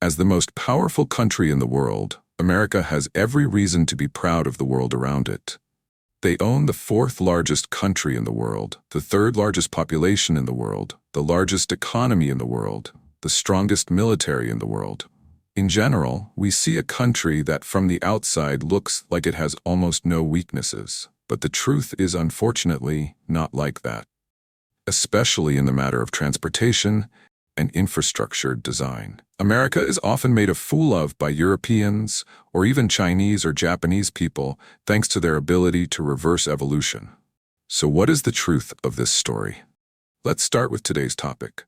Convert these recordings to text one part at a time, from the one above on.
As the most powerful country in the world, America has every reason to be proud of the world around it. They own the fourth largest country in the world, the third largest population in the world, the largest economy in the world, the strongest military in the world. In general, we see a country that from the outside looks like it has almost no weaknesses, but the truth is unfortunately not like that, especially in the matter of transportation and infrastructure design. America is often made a fool of by Europeans or even Chinese or Japanese people thanks to their ability to reverse evolution. So what is the truth of this story? Let's start with today's topic.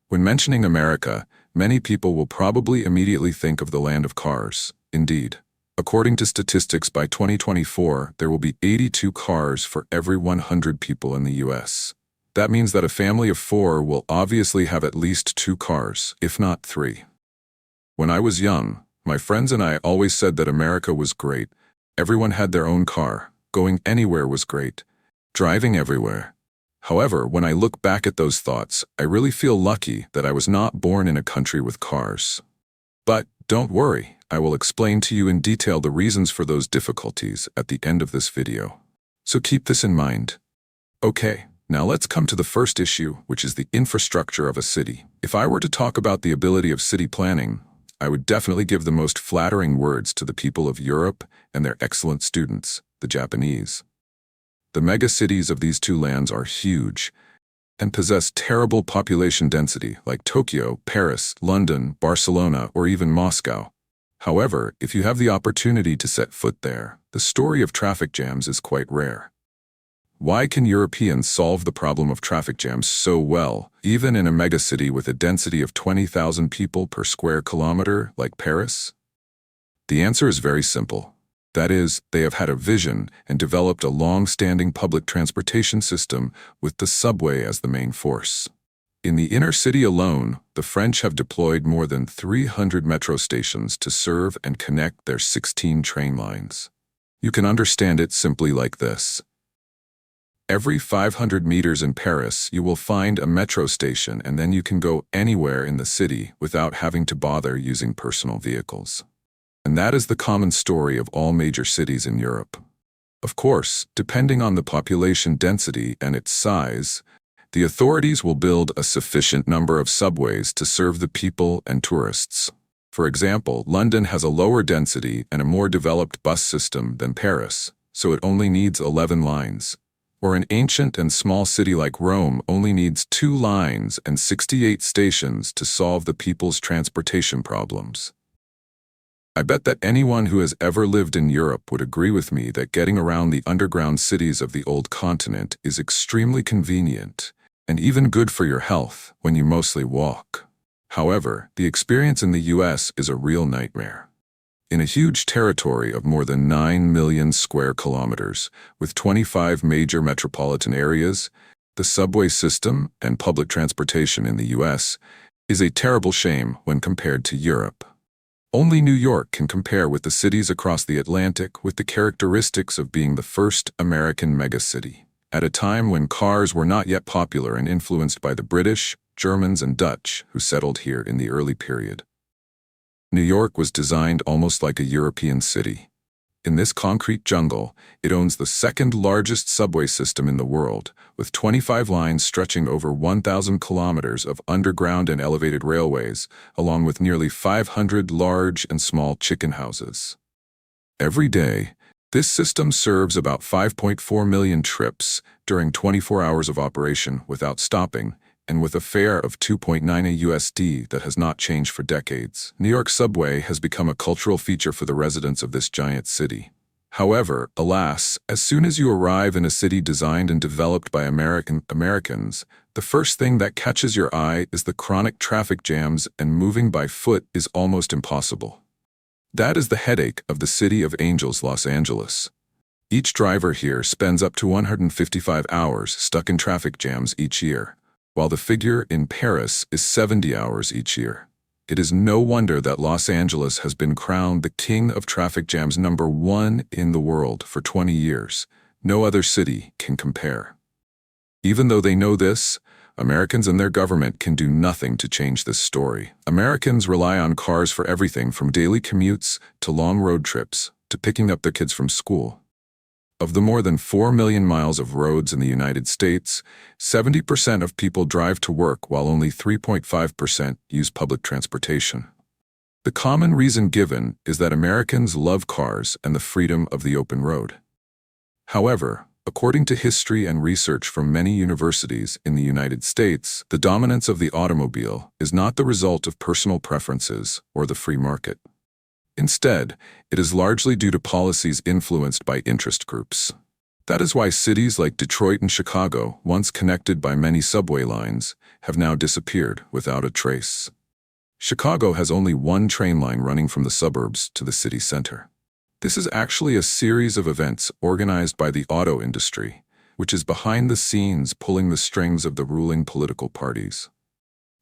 When mentioning America, many people will probably immediately think of the land of cars. Indeed, according to statistics, by 2024, there will be 82 cars for every 100 people in the US. That means that a family of 4 will obviously have at least 2 cars, if not 3. When I was young, my friends and I always said that America was great. Everyone had their own car. Going anywhere was great. Driving everywhere. However, when I look back at those thoughts, I really feel lucky that I was not born in a country with cars. But don't worry, I will explain to you in detail the reasons for those difficulties at the end of this video. So keep this in mind. Okay. Now let's come to the first issue, which is the infrastructure of a city. If I were to talk about the ability of city planning, I would definitely give the most flattering words to the people of Europe and their excellent students, the Japanese. The megacities of these two lands are huge and possess terrible population density like Tokyo, Paris, London, Barcelona, or even Moscow. However, if you have the opportunity to set foot there, the story of traffic jams is quite rare. Why can Europeans solve the problem of traffic jams so well, even in a megacity with a density of 20,000 people per square kilometer like Paris? The answer is very simple. That is, they have had a vision and developed a long-standing public transportation system with the subway as the main force. In the inner city alone, the French have deployed more than 300 metro stations to serve and connect their 16 train lines. You can understand it simply like this. Every 500 meters in Paris, you will find a metro station, and then you can go anywhere in the city without having to bother using personal vehicles. And that is the common story of all major cities in Europe. Of course, depending on the population density and its size, the authorities will build a sufficient number of subways to serve the people and tourists. For example, London has a lower density and a more developed bus system than Paris, so it only needs 11 lines. Or an ancient and small city like Rome only needs 2 lines and 68 stations to solve the people's transportation problems. I bet that anyone who has ever lived in Europe would agree with me that getting around the underground cities of the old continent is extremely convenient and even good for your health when you mostly walk. However, the experience in the US is a real nightmare. In a huge territory of more than 9 million square kilometers, with 25 major metropolitan areas, the subway system and public transportation in the US is a terrible shame when compared to Europe. Only New York can compare with the cities across the Atlantic with the characteristics of being the first American megacity, at a time when cars were not yet popular and influenced by the British, Germans, and Dutch who settled here in the early period. New York was designed almost like a European city. In this concrete jungle, it owns the second largest subway system in the world, with 25 lines stretching over 1,000 kilometers of underground and elevated railways, along with nearly 500 large and small chicken houses. Every day, this system serves about 5.4 million trips during 24 hours of operation without stopping, and with a fare of $2.9 USD that has not changed for decades. New York subway has become a cultural feature for the residents of this giant city. However, alas, as soon as you arrive in a city designed and developed by Americans, the first thing that catches your eye is the chronic traffic jams, and moving by foot is almost impossible. That is the headache of the City of Angels, Los Angeles. Each driver here spends up to 155 hours stuck in traffic jams each year, while the figure in Paris is 70 hours each year. It is no wonder that Los Angeles has been crowned the king of traffic jams #1 in the world for 20 years. No other city can compare. Even though they know this, Americans and their government can do nothing to change this story. Americans rely on cars for everything from daily commutes to long road trips to picking up their kids from school. Of the more than 4 million miles of roads in the United States, 70% of people drive to work while only 3.5% use public transportation. The common reason given is that Americans love cars and the freedom of the open road. However, according to history and research from many universities in the United States, the dominance of the automobile is not the result of personal preferences or the free market. Instead, it is largely due to policies influenced by interest groups. That is why cities like Detroit and Chicago, once connected by many subway lines, have now disappeared without a trace. Chicago has only one train line running from the suburbs to the city center. This is actually a series of events organized by the auto industry, which is behind the scenes pulling the strings of the ruling political parties.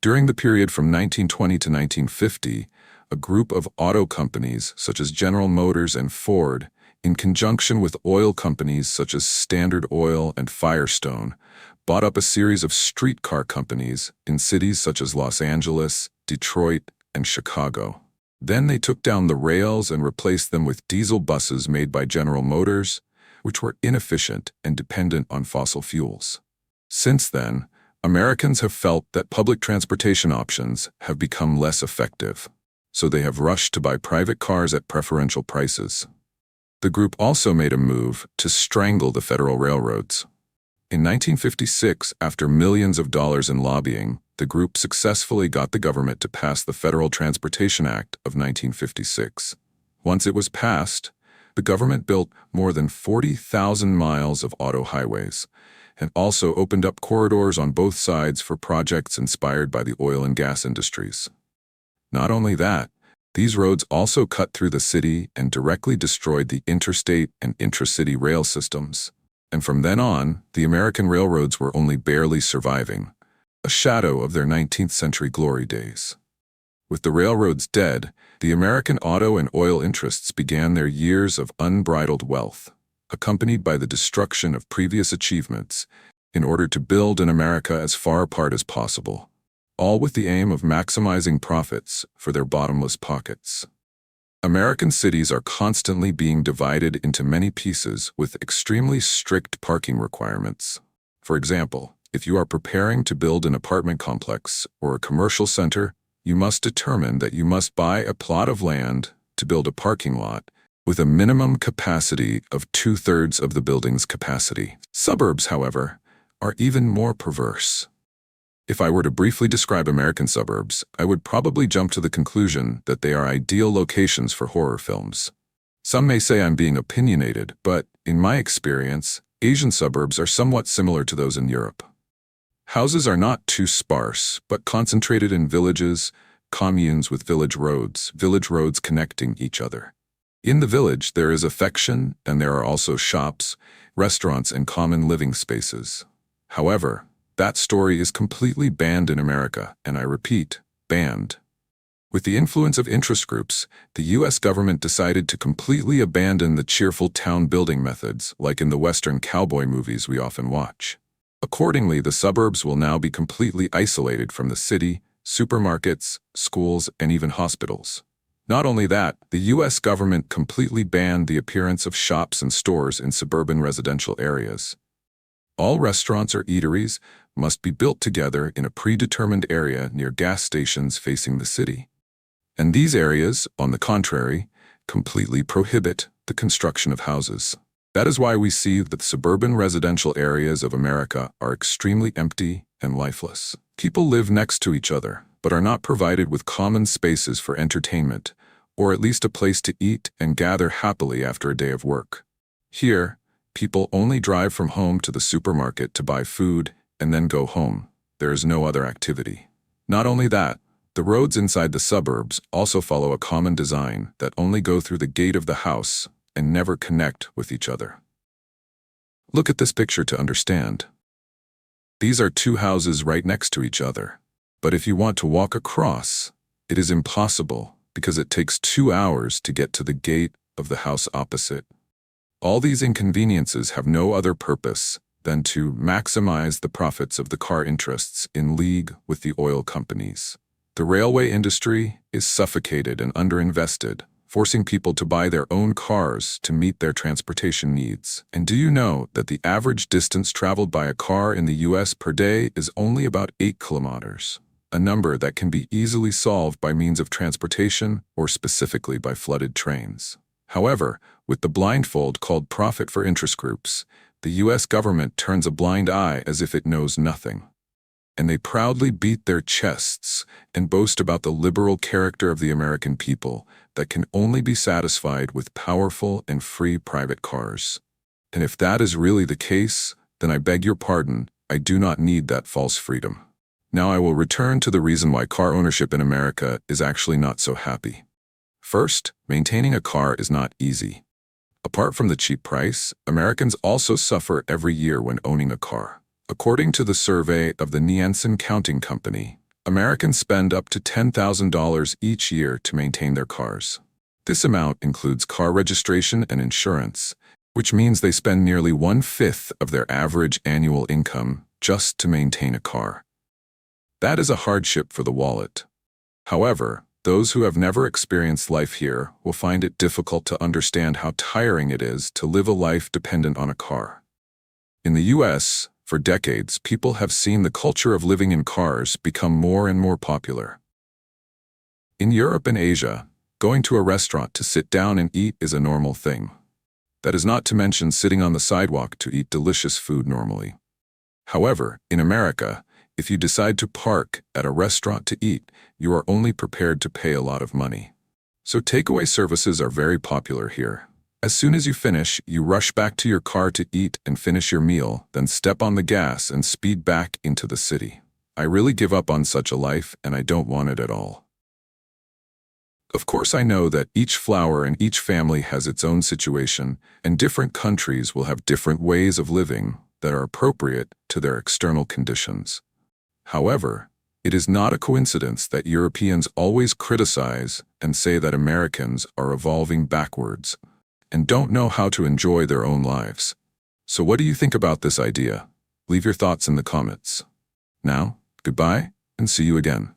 During the period from 1920 to 1950, a group of auto companies such as General Motors and Ford, in conjunction with oil companies such as Standard Oil and Firestone, bought up a series of streetcar companies in cities such as Los Angeles, Detroit, and Chicago. Then they took down the rails and replaced them with diesel buses made by General Motors, which were inefficient and dependent on fossil fuels. Since then, Americans have felt that public transportation options have become less effective, so they have rushed to buy private cars at preferential prices. The group also made a move to strangle the federal railroads. In 1956, after millions of dollars in lobbying, the group successfully got the government to pass the Federal Transportation Act of 1956. Once it was passed, the government built more than 40,000 miles of auto highways, and also opened up corridors on both sides for projects inspired by the oil and gas industries. Not only that, these roads also cut through the city and directly destroyed the interstate and intracity rail systems. And from then on, the American railroads were only barely surviving, a shadow of their 19th century glory days. With the railroads dead, the American auto and oil interests began their years of unbridled wealth, accompanied by the destruction of previous achievements, in order to build an America as far apart as possible, all with the aim of maximizing profits for their bottomless pockets. American cities are constantly being divided into many pieces with extremely strict parking requirements. For example, if you are preparing to build an apartment complex or a commercial center, you must determine that you must buy a plot of land to build a parking lot with a minimum capacity of 2/3 of the building's capacity. Suburbs, however, are even more perverse. If I were to briefly describe American suburbs, I would probably jump to the conclusion that they are ideal locations for horror films. Some may say I'm being opinionated, but in my experience, Asian suburbs are somewhat similar to those in Europe. Houses are not too sparse, but concentrated in villages, communes with village roads connecting each other. In the village, there is affection, and there are also shops, restaurants, and common living spaces. However, that story is completely banned in America, and I repeat, banned. With the influence of interest groups, the U.S. government decided to completely abandon the cheerful town building methods like in the Western cowboy movies we often watch. Accordingly, the suburbs will now be completely isolated from the city, supermarkets, schools, and even hospitals. Not only that, the U.S. government completely banned the appearance of shops and stores in suburban residential areas. All restaurants or eateries must be built together in a predetermined area near gas stations facing the city. And these areas, on the contrary, completely prohibit the construction of houses. That is why we see that the suburban residential areas of America are extremely empty and lifeless. People live next to each other, but are not provided with common spaces for entertainment, or at least a place to eat and gather happily after a day of work. Here, people only drive from home to the supermarket to buy food and then go home. There is no other activity. Not only that, the roads inside the suburbs also follow a common design that only go through the gate of the house and never connect with each other. Look at this picture to understand. These are two houses right next to each other. But if you want to walk across, it is impossible because it takes 2 hours to get to the gate of the house opposite. All these inconveniences have no other purpose than to maximize the profits of the car interests in league with the oil companies. The railway industry is suffocated and underinvested, forcing people to buy their own cars to meet their transportation needs. And do you know that the average distance traveled by a car in the US per day is only about 8 kilometers? A number that can be easily solved by means of transportation or specifically by flooded trains. However, with the blindfold called profit for interest groups, the US government turns a blind eye as if it knows nothing. And they proudly beat their chests and boast about the liberal character of the American people that can only be satisfied with powerful and free private cars. And if that is really the case, then I beg your pardon, I do not need that false freedom. Now I will return to the reason why car ownership in America is actually not so happy. First, maintaining a car is not easy. Apart from the cheap price, Americans also suffer every year when owning a car. According to the survey of the Nielsen Counting Company, Americans spend up to $10,000 each year to maintain their cars. This amount includes car registration and insurance, which means they spend nearly 1/5 of their average annual income just to maintain a car. That is a hardship for the wallet. However, those who have never experienced life here will find it difficult to understand how tiring it is to live a life dependent on a car. In the US, for decades, people have seen the culture of living in cars become more and more popular. In Europe and Asia, going to a restaurant to sit down and eat is a normal thing. That is not to mention sitting on the sidewalk to eat delicious food normally. However, in America, if you decide to park at a restaurant to eat, you are only prepared to pay a lot of money. So takeaway services are very popular here. As soon as you finish, you rush back to your car to eat and finish your meal, then step on the gas and speed back into the city. I really give up on such a life, and I don't want it at all. Of course, I know that each flower and each family has its own situation, and different countries will have different ways of living that are appropriate to their external conditions. However, it is not a coincidence that Europeans always criticize and say that Americans are evolving backwards and don't know how to enjoy their own lives. So what do you think about this idea? Leave your thoughts in the comments. Now, goodbye, and see you again.